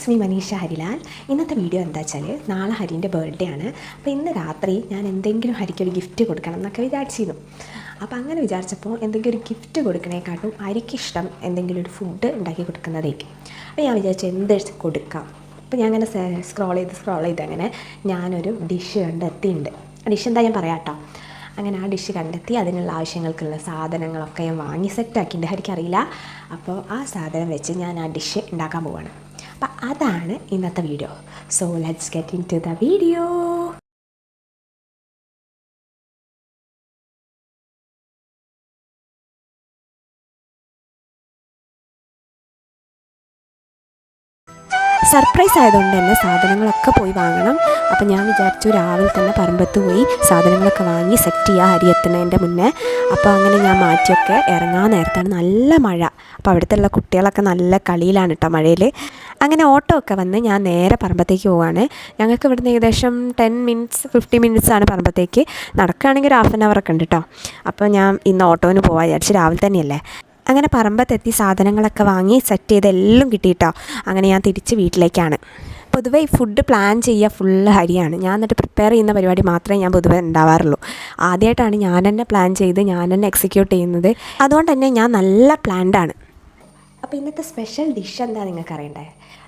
It's me Manisha Harilal. ഇന്നത്തെ video എന്താ വെച്ചാൽ നാളെ ഹരീൻ്റെ ബർത്ത്ഡേ ആണ്. അപ്പോൾ ഇന്ന് രാത്രി ഞാൻ എന്തെങ്കിലും ഹരിക്കൊരു ഗിഫ്റ്റ് കൊടുക്കണം എന്നൊക്കെ വിചാരിച്ചിരുന്നു. അപ്പോൾ അങ്ങനെ വിചാരിച്ചപ്പോൾ എന്തെങ്കിലും ഒരു ഗിഫ്റ്റ് കൊടുക്കണേക്കാട്ടും ഹരിക്കിഷ്ടം എന്തെങ്കിലും ഒരു ഫുഡ് ഉണ്ടാക്കി കൊടുക്കുന്നതായിരിക്കും. അപ്പോൾ ഞാൻ വിചാരിച്ചു എന്ത് കൊടുക്കാം. അപ്പോൾ ഞാൻ അങ്ങനെ സ്ക്രോൾ ചെയ്ത് അങ്ങനെ ഞാനൊരു ഡിഷ് കണ്ടെത്തിയിട്ടുണ്ട്. ഡിഷ് എന്താ ഞാൻ പറയാം കേട്ടോ. അങ്ങനെ ആ ഡിഷ് കണ്ടെത്തി അതിനുള്ള ആവശ്യങ്ങൾക്കുള്ള സാധനങ്ങളൊക്കെ ഞാൻ വാങ്ങി സെറ്റാക്കിയിട്ടുണ്ട്. ഹരിക്കറിയില്ല. അപ്പോൾ ആ സാധനം വെച്ച് ഞാൻ ആ ഡിഷ് ഉണ്ടാക്കാൻ പോവുകയാണ്. അപ്പോൾ അതാണ് ഇന്നത്തെ video. So let's get into the video. Surprise ആയതുകൊണ്ട് തന്നെ സാധനങ്ങളൊക്കെ പോയി വാങ്ങണം. അപ്പോൾ ഞാൻ വിചാരിച്ചു രാവിലെ തന്നെ പറമ്പത്ത് പോയി സാധനങ്ങളൊക്കെ വാങ്ങി സെറ്റ് ചെയ്യുക ഹരി എത്തുന്നതിൻ്റെ മുന്നേ. അപ്പോൾ അങ്ങനെ ഞാൻ മാറ്റിയൊക്കെ ഇറങ്ങാൻ നേരത്താണ് നല്ല മഴ. അപ്പോൾ അവിടുത്തെ കുട്ടികളൊക്കെ നല്ല കളിയിലാണ് കേട്ടോ മഴയിൽ. അങ്ങനെ ഓട്ടോ ഒക്കെ വന്ന് ഞാൻ നേരെ പറമ്പത്തേക്ക് പോവാണ്. ഞങ്ങൾക്ക് ഇവിടുന്ന് ഏകദേശം 10-15 മിനിറ്റ്സ് ആണ് പറമ്പത്തേക്ക്. നടക്കുകയാണെങ്കിൽ ഒരു 1/2 hour ഒക്കെ ഉണ്ട് കേട്ടോ. അപ്പോൾ ഞാൻ ഇന്ന് ഓട്ടോന് പോകാൻ വിചാരിച്ചു, രാവിലെ തന്നെയല്ലേ. അങ്ങനെ പറമ്പത്തെത്തി സാധനങ്ങളൊക്കെ വാങ്ങി സെറ്റ് ചെയ്ത് എല്ലാം കിട്ടിയിട്ടോ. അങ്ങനെ ഞാൻ തിരിച്ച് വീട്ടിലേക്കാണ്. പൊതുവേ ഈ ഫുഡ് പ്ലാൻ ചെയ്യുക ഫുള്ള് ഹരിയാണ്. ഞാൻ എന്നിട്ട് പ്രിപ്പയർ ചെയ്യുന്ന പരിപാടി മാത്രമേ ഞാൻ പൊതുവേ ഉണ്ടാവാറുള്ളൂ. ആദ്യമായിട്ടാണ് ഞാൻ തന്നെ പ്ലാൻ ചെയ്ത് ഞാൻ തന്നെ എക്സിക്യൂട്ട് ചെയ്യുന്നത്. അതുകൊണ്ട് തന്നെ ഞാൻ നല്ല പ്ലാൻഡാണ്. അപ്പോൾ ഇന്നത്തെ സ്പെഷ്യൽ ഡിഷ് എന്താ നിങ്ങൾക്ക് അറിയണ്ടേ?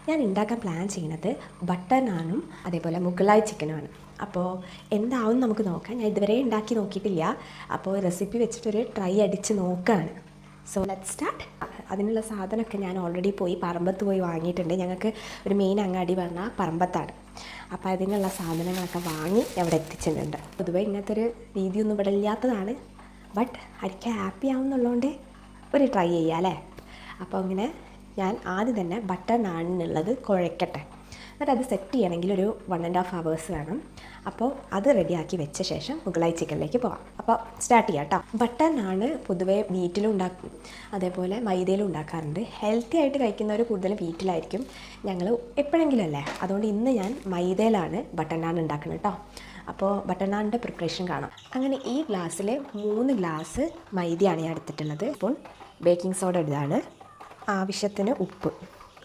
ഞാൻ ഉണ്ടാക്കാൻ പ്ലാൻ ചെയ്യുന്നത് ബട്ടർ നാനും അതേപോലെ മുഗളായി ചിക്കനുമാണ്. അപ്പോൾ എന്താവും നമുക്ക് നോക്കാം. ഞാൻ ഇതുവരെ ഉണ്ടാക്കി നോക്കിയിട്ടില്ല. അപ്പോൾ റെസിപ്പി വെച്ചിട്ടൊരു ട്രൈ അടിച്ച് നോക്കുകയാണ്. So let start. അതിനുള്ള സാധനമൊക്കെ ഞാൻ ഓൾറെഡി പോയി പറമ്പത്ത് പോയി വാങ്ങിയിട്ടുണ്ട്. ഞങ്ങൾക്ക് ഒരു മെയിൻ അങ്ങാടി പറഞ്ഞാൽ പറമ്പത്താണ്. അപ്പോൾ അതിനുള്ള സാധനങ്ങളൊക്കെ വാങ്ങി അവിടെ എത്തിച്ചിട്ടുണ്ട്. പൊതുവേ ഇങ്ങനത്തെ ഒരു രീതിയൊന്നും ഇവിടെ ഇല്ലാത്തതാണ്. ബട്ട് ഹരിക്ക് ഹാപ്പി ആവുന്നുള്ളതുകൊണ്ട് ഒരു ട്രൈ ചെയ്യാം അല്ലേ. അപ്പോൾ അങ്ങനെ ഞാൻ ആദ്യം തന്നെ ബട്ടർ നാനിനുള്ളത് കുഴക്കട്ടെ. എന്നിട്ട് അത് സെറ്റ് ചെയ്യണമെങ്കിൽ ഒരു 1.5 hours വേണം. അപ്പോൾ അത് റെഡിയാക്കി വെച്ച ശേഷം മുഗളായി ചിക്കനിലേക്ക് പോകാം. അപ്പോൾ സ്റ്റാർട്ട് ചെയ്യാം കേട്ടോ. ബട്ടർ നാണ് പൊതുവേ വീട്ടിലും ഉണ്ടാക്കും, അതേപോലെ മൈദയിലും ഉണ്ടാക്കാറുണ്ട്. ഹെൽത്തി ആയിട്ട് കഴിക്കുന്നവർ കൂടുതലും വീട്ടിലായിരിക്കും. ഞങ്ങൾ എപ്പോഴെങ്കിലും അല്ലേ. അതുകൊണ്ട് ഇന്ന് ഞാൻ മൈദയിലാണ് ബട്ടർ നാൻ ഉണ്ടാക്കുന്നത് കേട്ടോ. അപ്പോൾ ബട്ടർ നാനിൻ്റെ പ്രിപ്പറേഷൻ കാണാം. അങ്ങനെ ഈ ഗ്ലാസ്സിൽ 3 ഗ്ലാസ് മൈദയാണ് ഞാൻ എടുത്തിട്ടുള്ളത്. സ്പൂൺ ബേക്കിംഗ് സോഡ ഇതാണ്, ആവശ്യത്തിന് ഉപ്പ്,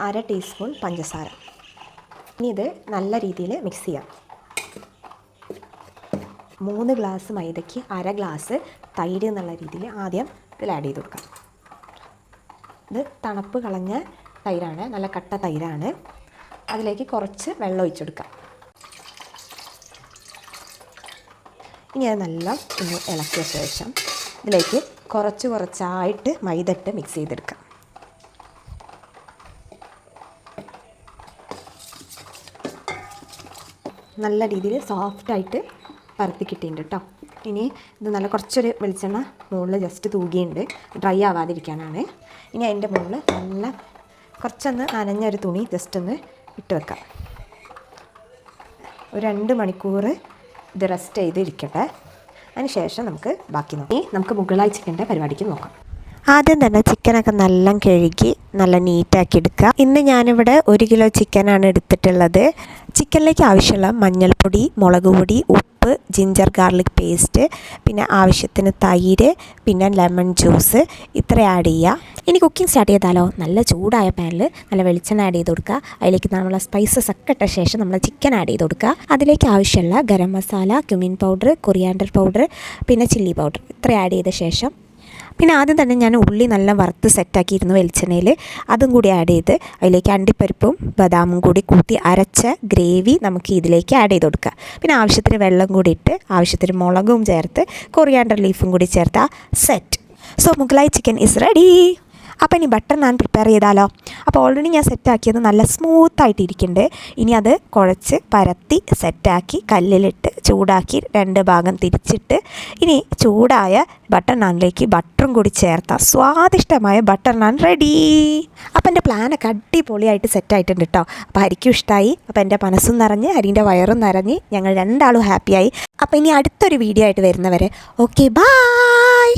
1/2 ടീസ്പൂൺ പഞ്ചസാര. ഇനി ഇത് നല്ല രീതിയിൽ മിക്സ് ചെയ്യാം. 3 ഗ്ലാസ് മൈദയ്ക്ക് 1/2 ഗ്ലാസ് തൈര് എന്നുള്ള രീതിയിൽ ആദ്യം ഇതിൽ ആഡ് ചെയ്ത് കൊടുക്കാം. ഇത് തണുപ്പ് കളഞ്ഞ തൈരാണ്, നല്ല കട്ട തൈരാണ്. അതിലേക്ക് കുറച്ച് വെള്ളം ഒഴിച്ചെടുക്കാം. ഇനി അത് നല്ല ഒന്ന് ഇളക്കിയ ശേഷം ഇതിലേക്ക് കുറച്ചായിട്ട് മൈദ ഇട്ട് മിക്സ് ചെയ്തെടുക്കാം. നല്ല രീതിയിൽ സോഫ്റ്റായിട്ട് പരത്തി കിട്ടിയിട്ടുണ്ട് കേട്ടോ. ഇനി ഇത് നല്ല കുറച്ചൊരു വെളിച്ചെണ്ണ മുകളിൽ ജസ്റ്റ് തൂകിയുണ്ട്, ഡ്രൈ ആവാതിരിക്കാനാണ്. ഇനി അതിൻ്റെ മുകളിൽ നല്ല കുറച്ചൊന്ന് നനഞ്ഞൊരു തുണി ജസ്റ്റ് ഒന്ന് ഇട്ട് വെക്കാം. ഒരു 2 മണിക്കൂർ ഇത് റെസ്റ്റ് ചെയ്ത് ഇരിക്കട്ടെ. അതിന് ശേഷം നമുക്ക് ബാക്കി നോക്കി നമുക്ക് മുഗളായി ചിക്കൻ്റെ പരിപാടിക്ക് നോക്കാം. ആദ്യം തന്നെ ചിക്കനൊക്കെ നല്ല കഴുകി നല്ല നീറ്റാക്കി എടുക്കുക. ഇന്ന് ഞാനിവിടെ 1 കിലോ ചിക്കനാണ് എടുത്തിട്ടുള്ളത്. ചിക്കനിലേക്ക് ആവശ്യമുള്ള മഞ്ഞൾപ്പൊടി, മുളക് പൊടി, ഉപ്പ്, ജിഞ്ചർ ഗാർലിക് പേസ്റ്റ്, പിന്നെ ആവശ്യത്തിന് തൈര്, പിന്നെ ലെമൺ ജ്യൂസ്, ഇത്ര ആഡ് ചെയ്യുക. ഇനി കുക്കിംഗ് സ്റ്റാർട്ട് ചെയ്താലോ. നല്ല ചൂടായ പാനിൽ നല്ല വെളിച്ചെണ്ണ ആഡ് ചെയ്ത് കൊടുക്കുക. അതിലേക്ക് നമ്മൾ സ്പൈസസ് ഒക്കെ ഇട്ട ശേഷം നമ്മൾ ചിക്കൻ ആഡ് ചെയ്ത് കൊടുക്കുക. അതിലേക്ക് ആവശ്യമുള്ള garam masala, cumin powder, coriander powder, പിന്നെ ചില്ലി പൗഡർ ഇത്ര ആഡ് ചെയ്ത ശേഷം പിന്നെ ആദ്യം തന്നെ ഞാൻ ഉള്ളി നല്ല വറുത്ത് സെറ്റാക്കിയിരുന്നു വെളിച്ചെണ്ണയിൽ. അതും കൂടി ആഡ് ചെയ്ത് അതിലേക്ക് അണ്ടിപ്പരിപ്പും ബദാമും കൂടി കൂട്ടി അരച്ച ഗ്രേവി നമുക്ക് ഇതിലേക്ക് ആഡ് ചെയ്ത് കൊടുക്കുക. പിന്നെ ആവശ്യത്തിന് വെള്ളം കൂടി ഇട്ട് ആവശ്യത്തിന് മുളകും ചേർത്ത് കൊറിയാൻഡർ ലീഫും കൂടി ചേർത്താൽ set. So Mughlai chicken is ready. അപ്പോൾ ഇനി ബട്ടർ നാൻ പ്രിപ്പയർ ചെയ്താലോ. അപ്പോൾ ഓൾറെഡി ഞാൻ സെറ്റാക്കിയത് നല്ല സ്മൂത്തായിട്ട് ഇരിക്കുന്നുണ്ട്. ഇനി അത് കുഴച്ച് പരത്തി സെറ്റാക്കി കല്ലിലിട്ട് ചൂടാക്കി 2 ഭാഗം തിരിച്ചിട്ട് ഇനി ചൂടായ ബട്ടർ നാനിലേക്ക് ബട്ടറും കൂടി ചേർത്താൽ സ്വാദിഷ്ടമായ ബട്ടർ നാൻ റെഡി. അപ്പോൾ എൻ്റെ പ്ലാനൊക്കെ അടിപൊളിയായിട്ട് സെറ്റായിട്ടുണ്ട് കേട്ടോ. അപ്പോൾ ഹരിക്കും ഇഷ്ടമായി. അപ്പോൾ എൻ്റെ മനസ്സും നിറഞ്ഞ് ഹരിൻ്റെ വയറും നിറഞ്ഞ് ഞങ്ങൾ 2 ആളും ഹാപ്പിയായി. അപ്പോൾ ഇനി അടുത്തൊരു വീഡിയോ ആയിട്ട് വരുന്നവരെ ഓക്കെ ബൈ.